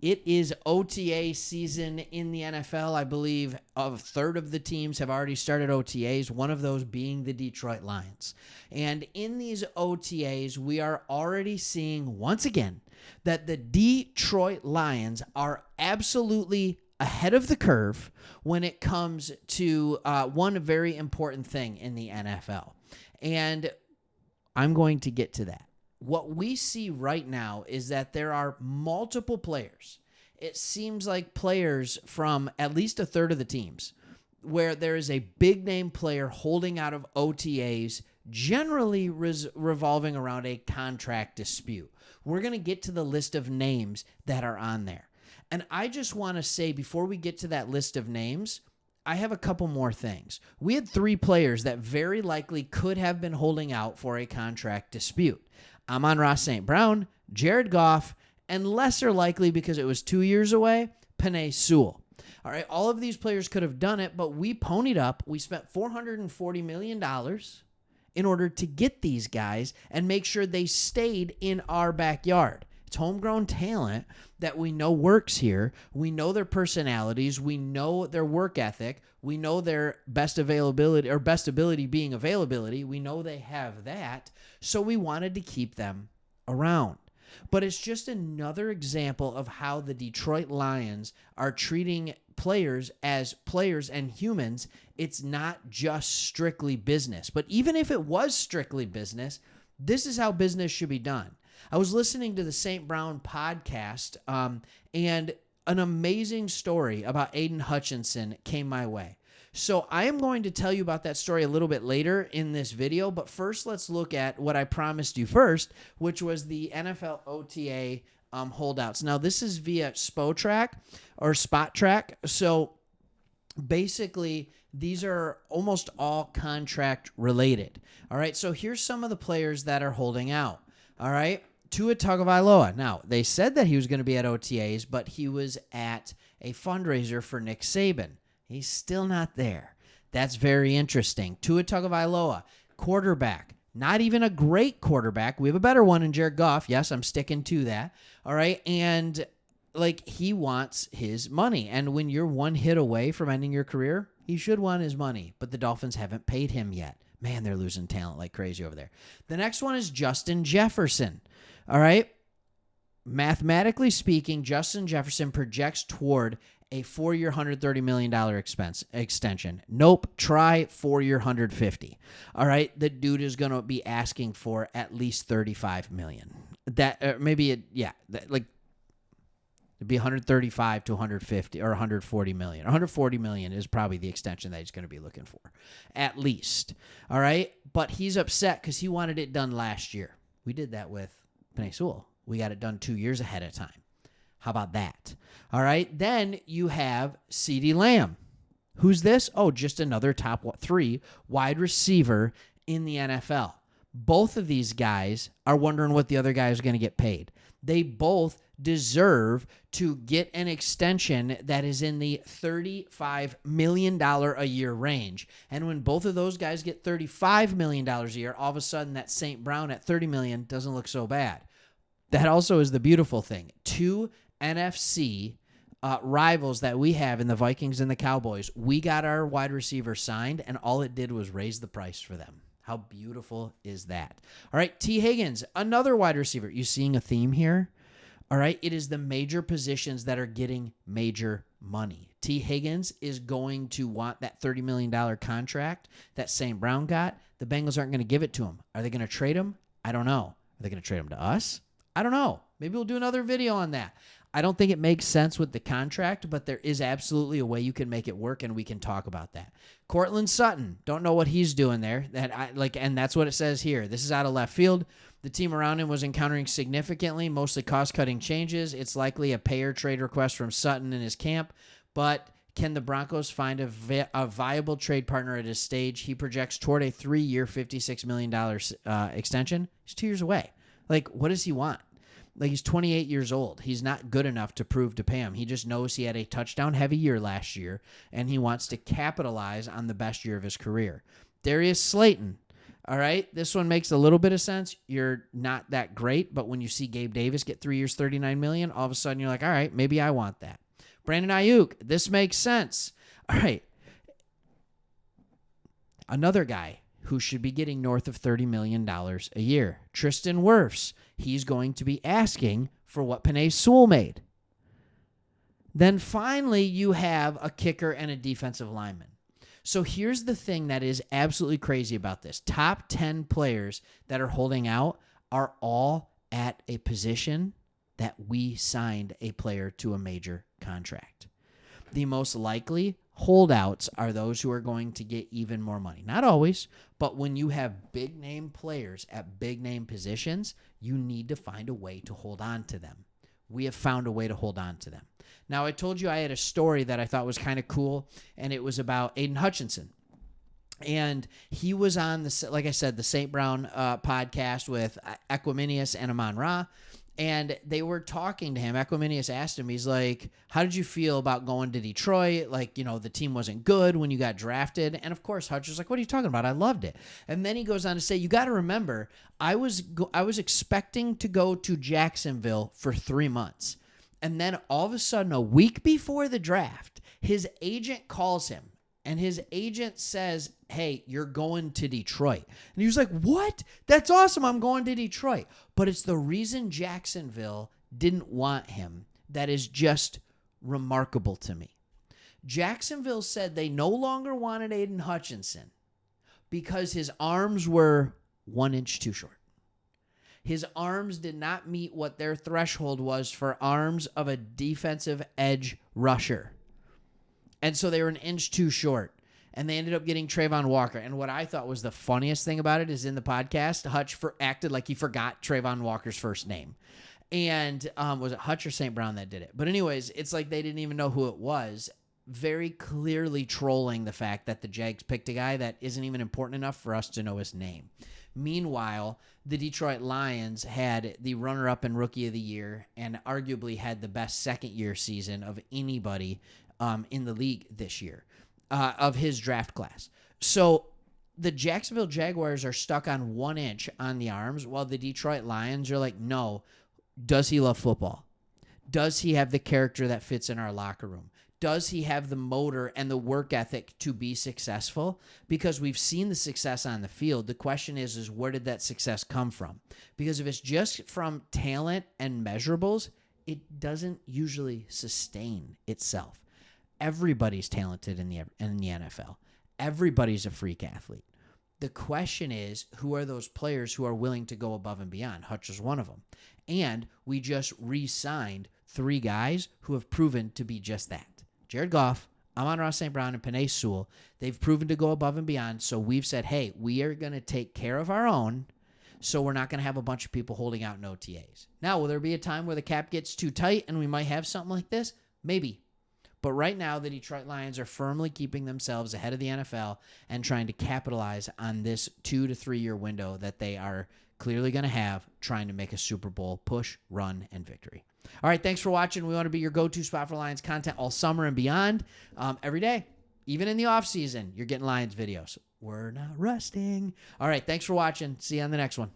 It is OTA season in the NFL. I believe a third of the teams have already started OTAs, one of those being the Detroit Lions. And in these OTAs, we are already seeing once again that the Detroit Lions are absolutely ahead of the curve when it comes to one very important thing in the NFL. And I'm going to get to that. What we see right now is that there are multiple players. It seems like players from at least a third of the teams where there is a big name player holding out of OTAs, generally revolving around a contract dispute. We're going to get to the list of names that are on there. And I just want to say, before we get to that list of names, I have a couple more things. We had 3 players that very likely could have been holding out for a contract dispute. Amon-Ra St. Brown, Jared Goff, and lesser likely because it was 2 years away, Penei Sewell. All right, all of these players could have done it, but we ponied up. We spent $440 million in order to get these guys and make sure they stayed in our backyard. It's homegrown talent that we know works here. We know their personalities. We know their work ethic. We know their best availability or best ability being availability. We know they have that. So we wanted to keep them around. But it's just another example of how the Detroit Lions are treating players as players and humans. It's not just strictly business. But even if it was strictly business, this is how business should be done. I was listening to the St. Brown podcast, and an amazing story about Aiden Hutchinson came my way. So I am going to tell you about that story a little bit later in this video, but first let's look at what I promised you first, which was the NFL OTA holdouts. Now this is via Spotrac or Spot Track. So basically these are almost all contract related. All right, so here's some of the players that are holding out. All right, Tua Tagovailoa. Now, they said that he was going to be at OTAs, but he was at a fundraiser for Nick Saban. He's still not there. That's very interesting. Tua Tagovailoa, quarterback. Not even a great quarterback. We have a better one in Jared Goff. Yes, I'm sticking to that. All right, and he wants his money. And when you're one hit away from ending your career, he should want his money. But the Dolphins haven't paid him yet. Man, they're losing talent like crazy over there. The next one is Justin Jefferson. All right. Mathematically speaking, Justin Jefferson projects toward a 4-year, $130 million extension. Nope. Try 4-year, $150. All right. The dude is going to be asking for at least $35 million. It'd be 135 to 150 or 140 million. 140 million is probably the extension that he's going to be looking for, at least. All right, but he's upset because he wanted it done last year. We did that with Penei Sewell. We got it done 2 years ahead of time. How about that? All right, then you have CeeDee Lamb. Who's this? Oh, just another top 3 wide receiver in the NFL. Both of these guys are wondering what the other guy is going to get paid. They both deserve to get an extension that is in the $35 million a year range. And when both of those guys get $35 million a year, all of a sudden that St. Brown at $30 million doesn't look so bad. That also is the beautiful thing. 2 NFC rivals that we have in the Vikings and the Cowboys, we got our wide receiver signed, and all it did was raise the price for them. How beautiful is that? All right, T. Higgins, another wide receiver. You seeing a theme here? All right, it is the major positions that are getting major money. T. Higgins is going to want that $30 million contract that St. Brown got. The Bengals aren't going to give it to him. Are they going to trade him? I don't know. Are they going to trade him to us? I don't know. Maybe we'll do another video on that. I don't think it makes sense with the contract, but there is absolutely a way you can make it work, and we can talk about that. Cortland Sutton, don't know what he's doing there. And that's what it says here. This is out of left field. The team around him was encountering significantly, mostly cost-cutting changes. It's likely a pay or trade request from Sutton in his camp, but can the Broncos find a viable trade partner at his stage? He projects toward a 3-year, $56 million extension. He's 2 years away. What does he want? He's 28 years old. He's not good enough to prove to pay him. He just knows he had a touchdown-heavy year last year, and he wants to capitalize on the best year of his career. Darius Slayton, All right, this one makes a little bit of sense. You're not that great, but when you see Gabe Davis get 3 years, $39 million, all of a sudden you're like, all right, maybe I want that. Brandon Ayuk, this makes sense. All right, another guy who should be getting north of $30 million a year, Tristan Wirfs. He's going to be asking for what Penei Sewell made. Then finally, you have a kicker and a defensive lineman. So here's the thing that is absolutely crazy about this. Top 10 players that are holding out are all at a position that we signed a player to a major contract. The most likely holdouts are those who are going to get even more money. Not always, but when you have big name players at big name positions, you need to find a way to hold on to them. We have found a way to hold on to them. Now, I told you I had a story that I thought was kind of cool, and it was about Aiden Hutchinson. And he was on, like I said, the St. Brown podcast with Equiminius and Amon Ra. And they were talking to him. Equiminius asked him, he's like, how did you feel about going to Detroit? Like, you know, the team wasn't good when you got drafted. And of course, Hutch was like, what are you talking about? I loved it. And then he goes on to say, you got to remember, I was expecting to go to Jacksonville for 3 months. And then all of a sudden, a week before the draft, his agent calls him. And his agent says, hey, you're going to Detroit. And he was like, what? That's awesome. I'm going to Detroit. But it's the reason Jacksonville didn't want him that is just remarkable to me. Jacksonville said they no longer wanted Aiden Hutchinson because his arms were 1 inch too short. His arms did not meet what their threshold was for arms of a defensive edge rusher. And so they were 1 inch too short. And they ended up getting Trayvon Walker. And what I thought was the funniest thing about it is in the podcast, Hutch acted like he forgot Trayvon Walker's first name. And was it Hutch or St. Brown that did it? But anyways, it's like they didn't even know who it was. Very clearly trolling the fact that the Jags picked a guy that isn't even important enough for us to know his name. Meanwhile, the Detroit Lions had the runner-up and rookie of the year and arguably had the best second-year season of anybody in the league this year of his draft class. So the Jacksonville Jaguars are stuck on 1 inch on the arms, while the Detroit Lions are like, no, does he love football? Does he have the character that fits in our locker room? Does he have the motor and the work ethic to be successful? Because we've seen the success on the field. The question is where did that success come from? Because if it's just from talent and measurables, it doesn't usually sustain itself. Everybody's talented in the NFL. Everybody's a freak athlete. The question is, who are those players who are willing to go above and beyond? Hutch is one of them. And we just re-signed 3 guys who have proven to be just that. Jared Goff, Amon-Ra St. Brown, and Penei Sewell. They've proven to go above and beyond. So we've said, hey, we are going to take care of our own, so we're not going to have a bunch of people holding out in OTAs. Now, will there be a time where the cap gets too tight and we might have something like this? Maybe. But right now, the Detroit Lions are firmly keeping themselves ahead of the NFL and trying to capitalize on this 2 to 3 year window that they are clearly going to have, trying to make a Super Bowl push, run, and victory. All right, thanks for watching. We want to be your go-to spot for Lions content all summer and beyond. Every day, even in the off season, you're getting Lions videos. We're not resting. All right, thanks for watching. See you on the next one.